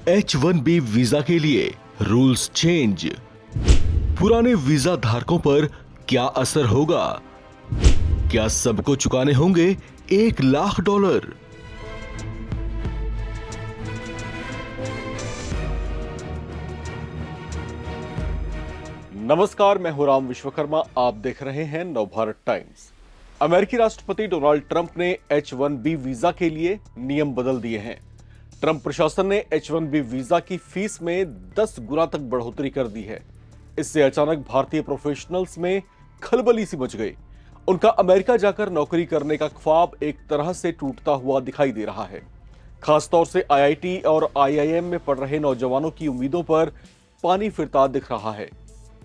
H1B visa के लिए rules change. पुराने वीजा धारकों पर क्या असर होगा? क्या सबको चुकाने होंगे $1,00,000? नमस्कार, मैं हूं राम विश्वकर्मा। आप देख रहे हैं नवभारत टाइम्स। अमेरिकी राष्ट्रपति डोनाल्ड ट्रंप ने H1B वीजा के लिए नियम बदल दिए हैं। ट्रंप प्रशासन ने H1B वीजा की फीस में 10 गुना तक बढ़ोतरी कर दी है। इससे अचानक भारतीय प्रोफेशनल्स में खलबली सी मच गई। उनका अमेरिका जाकर नौकरी करने का ख्वाब एक तरह से टूटता हुआ दिखाई दे रहा है। खासतौर से IIT और IIM में पढ़ रहे नौजवानों की उम्मीदों पर पानी फिरता दिख रहा है।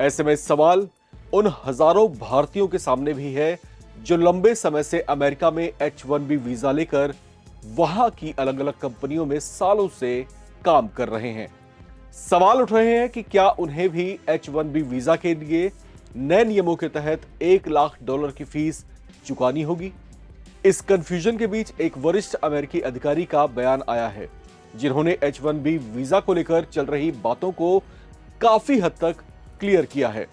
ऐसे में सवाल उन हजारों भारतीयों के सामने भी है जो लंबे समय से अमेरिका में H1B वीजा लेकर वहां की अलग अलग कंपनियों में सालों से काम कर रहे हैं। सवाल उठ रहे हैं कि क्या उन्हें भी H1B वीजा के लिए नए नियमों के तहत $1,00,000 की फीस चुकानी होगी। इस कंफ्यूजन के बीच एक वरिष्ठ अमेरिकी अधिकारी का बयान आया है, जिन्होंने H1B वीजा को लेकर चल रही बातों को काफी हद तक क्लियर किया है।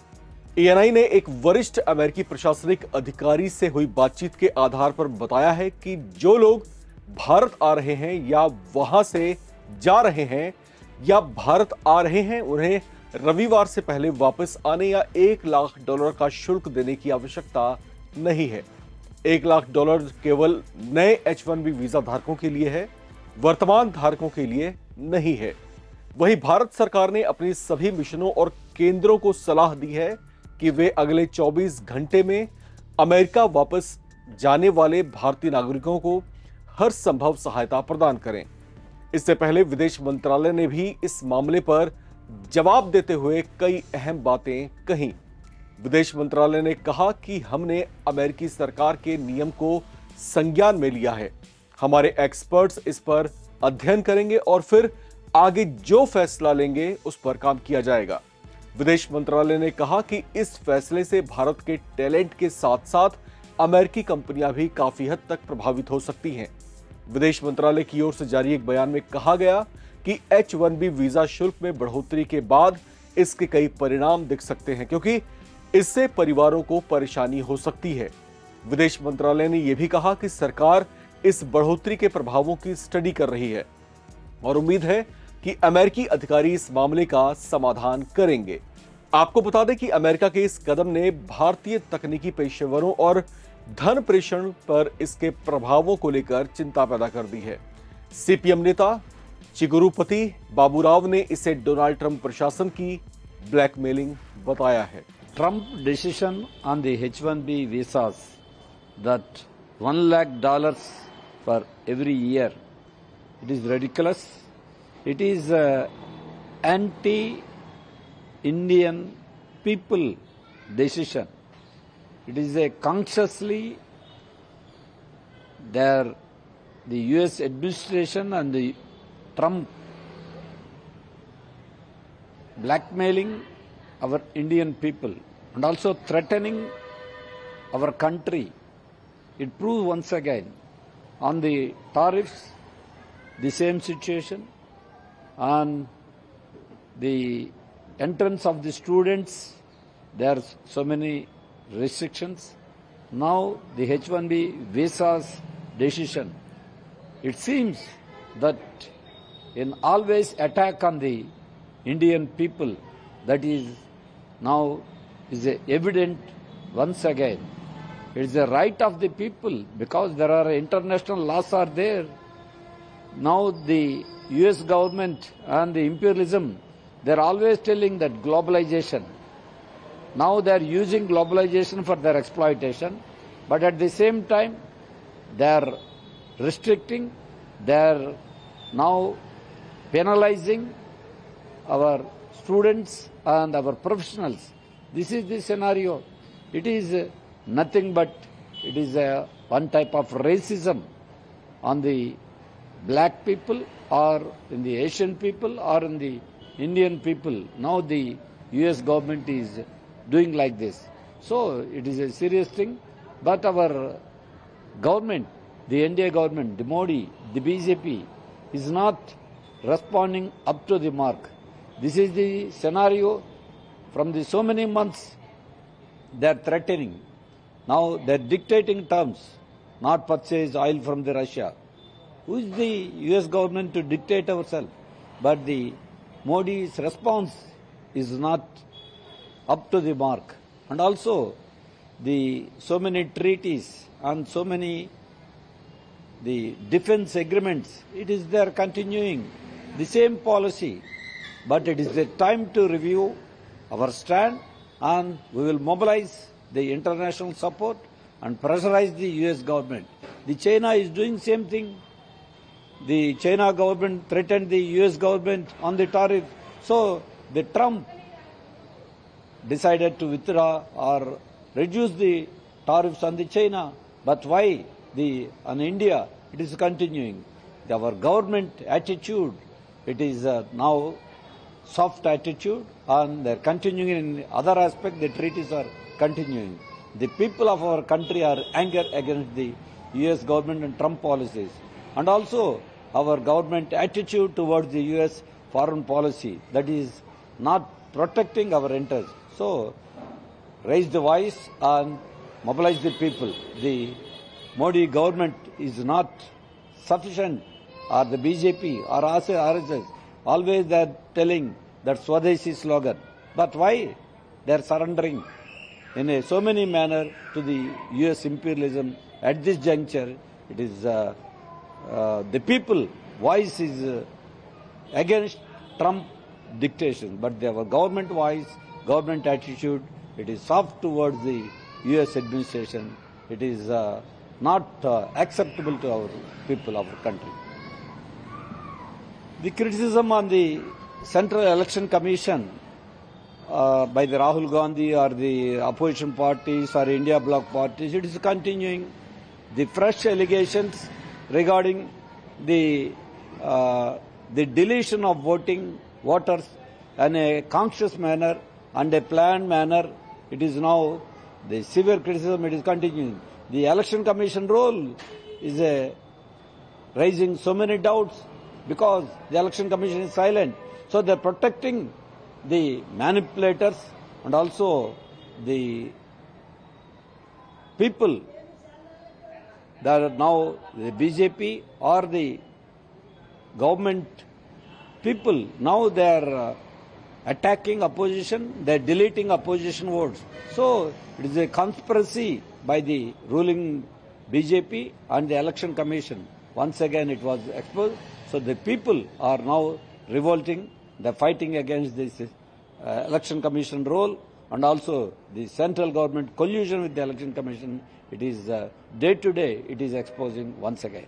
ENI ने एक वरिष्ठ अमेरिकी प्रशासनिक अधिकारी से हुई बातचीत के आधार पर बताया है कि जो लोग भारत आ रहे हैं या वहां से जा रहे हैं या भारत आ रहे हैं, उन्हें रविवार से पहले वापस आने या $1,00,000 का शुल्क देने की आवश्यकता नहीं है। $1,00,000 केवल नए H1B वीजा धारकों के लिए है, वर्तमान धारकों के लिए नहीं है। वहीं भारत सरकार ने अपनी सभी मिशनों और केंद्रों को सलाह दी है कि वे अगले 24 घंटे में अमेरिका वापस जाने वाले भारतीय नागरिकों को हर संभव सहायता प्रदान करें। इससे पहले विदेश मंत्रालय ने भी इस मामले पर जवाब देते हुए कई अहम बातें कहीं। विदेश मंत्रालय ने कहा कि हमने अमेरिकी सरकार के नियम को संज्ञान में लिया है। हमारे एक्सपर्ट्स इस पर अध्ययन करेंगे और फिर आगे जो फैसला लेंगे उस पर काम किया जाएगा। विदेश मंत्रालय ने कहा कि इस फैसले से भारत के टैलेंट के साथ साथ अमेरिकी कंपनियां भी काफी हद तक प्रभावित हो सकती हैं। विदेश मंत्रालय की ओर से जारी एक बयान में कहा गया कि H1B वीजा शुल्क में बढ़ोतरी के बाद इसके कई परिणाम दिख सकते हैं, क्योंकि इससे परिवारों को परेशानी हो सकती है। विदेश मंत्रालय ने यह भी कहा कि सरकार इस बढ़ोतरी के प्रभावों की स्टडी कर रही है और उम्मीद है कि अमेरिकी अधिकारी इस मामले का समाधान करेंगे। आपको बता दें कि अमेरिका के इस कदम ने भारतीय तकनीकी पेशेवरों और धन प्रेषण पर इसके प्रभावों को लेकर चिंता पैदा कर दी है। CPM नेता चिगुरुपति बाबूराव ने इसे डोनाल्ड ट्रंप प्रशासन की ब्लैकमेलिंग बताया है। Trump decision on the H1B visas that $1,00,000 for every year, it is ridiculous. It is anti-Indian people decision. It is a consciously the US administration and the Trump blackmailing our Indian people and also threatening our country. It proves once again on the tariffs, the same situation, on the entrance of the students, there are so many restrictions. Now the H1B visas decision, it seems that in always attack on the Indian people, that is now is evident once again. It is the right of the people because there are international laws are there. Now the US government and the imperialism, they are always telling that globalization. Now they are using globalization for their exploitation, but at the same time they are restricting, they are now penalizing our students and our professionals. This is the scenario. It is nothing but it is one type of racism on the black people or in the Asian people or in the Indian people. Now the US government is doing like this. So it is a serious thing, but our government, the India government, the Modi, the BJP is not responding up to the mark. This is the scenario from the so many months they are threatening. Now they are dictating terms, not purchase oil from the Russia. Who is the US government to dictate ourselves? But the Modi's response is not up to the mark. And also the so many treaties and so many the defense agreements, they are continuing the same policy. But it is the time to review our stand, and we will mobilize the international support and pressurize the US government. The China is doing same thing. The China government threatened the US government on the tariff. So the Trump decided to withdraw or reduce the tariffs on the China. But why on India it is continuing? Our government attitude, it is now soft attitude, and they're continuing in other aspects. The treaties are continuing. The people of our country are angered against the US government and Trump policies, and also our government attitude towards the US foreign policy, that is not protecting our interests. So raise the voice and mobilize the people. The Modi government is not sufficient, or the BJP or RSS. Always they are telling that Swadeshi slogan. But why they are surrendering in so many manner to the US imperialism at this juncture? It is the people voice is against Trump dictation, but our government voice, government attitude, it is soft towards the US administration. It is not acceptable to our people of our country. The criticism on the Central Election Commission by the Rahul Gandhi or the opposition parties or India bloc parties, it is continuing. The fresh allegations regarding the deletion of voters in a conscious manner and a planned manner, it is now the severe criticism, it is continuing. The Election Commission role is raising so many doubts because the Election Commission is silent. So they are protecting the manipulators and also the people that are now the BJP or the government people. Now they are attacking opposition, they are deleting opposition votes. So it is a conspiracy by the ruling BJP and the Election Commission. Once again it was exposed. So the people are now revolting, they are fighting against this Election Commission role, and also the central government collusion with the Election Commission. It is day to day, it is exposing once again.